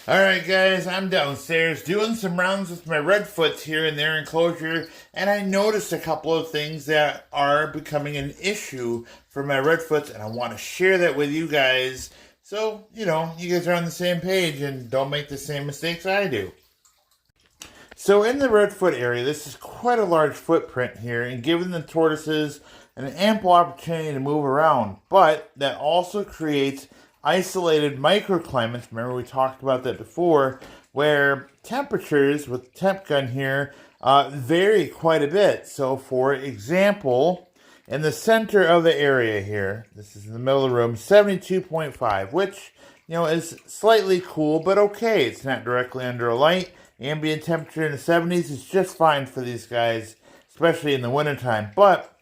Alright guys, I'm downstairs doing some rounds with my Redfoots here in their enclosure, and I noticed a couple of things that are becoming an issue for my Redfoots, and I want to share that with you guys so, you guys are on the same page and don't make the same mistakes I do. So in the Redfoot area, this is quite a large footprint here, and giving the tortoises an ample opportunity to move around, but that also creates isolated microclimates. Remember we talked about that before, where temperatures with temp gun here vary quite a bit. So for example, in the center of the area here, this is in the middle of the room, 72.5, which is slightly cool, but okay. It's not directly under a light. Ambient temperature in the 70s is just fine for these guys, especially in the wintertime. But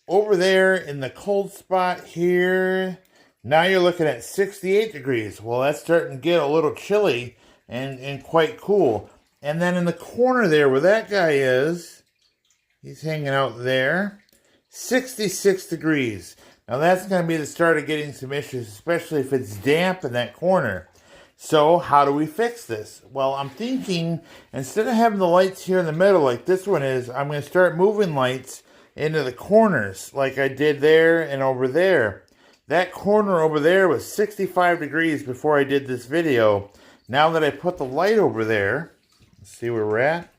over there in the cold spot here, now you're looking at 68 degrees. Well, that's starting to get a little chilly and quite cool. And then in the corner there where that guy is, he's hanging out there, 66 degrees. Now that's going to be the start of getting some issues, especially if it's damp in that corner. So how do we fix this? Well, I'm thinking instead of having the lights here in the middle like this one is, I'm going to start moving lights into the corners like I did there and over there. That corner over there was 65 degrees before I did this video. Now that I put the light over there, let's see where we're at.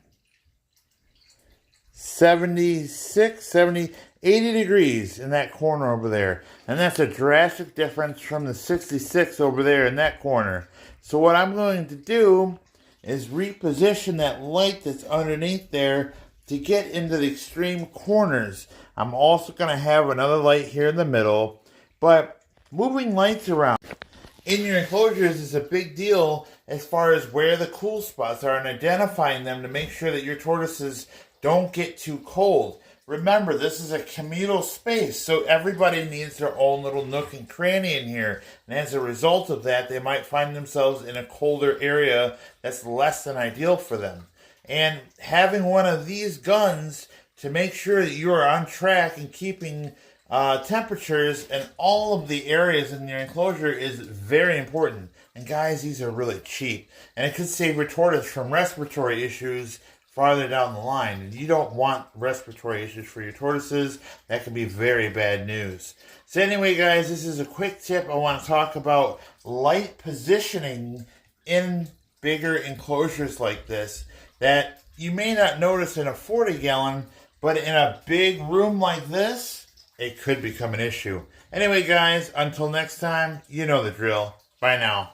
76, 70, 80 degrees in that corner over there. And that's a drastic difference from the 66 over there in that corner. So what I'm going to do is reposition that light that's underneath there to get into the extreme corners. I'm also going to have another light here in the middle. But moving lights around in your enclosures is a big deal as far as where the cool spots are and identifying them to make sure that your tortoises don't get too cold. Remember, this is a communal space, so everybody needs their own little nook and cranny in here. And as a result of that, they might find themselves in a colder area that's less than ideal for them. And having one of these guns to make sure that you are on track and keeping temperatures in all of the areas in your enclosure is very important. And guys, these are really cheap. And it could save your tortoise from respiratory issues farther down the line. And you don't want respiratory issues for your tortoises. That can be very bad news. So anyway, guys, this is a quick tip. I want to talk about light positioning in bigger enclosures like this that you may not notice in a 40-gallon, but in a big room like this, it could become an issue. Anyway, guys, until next time, you know the drill. Bye now.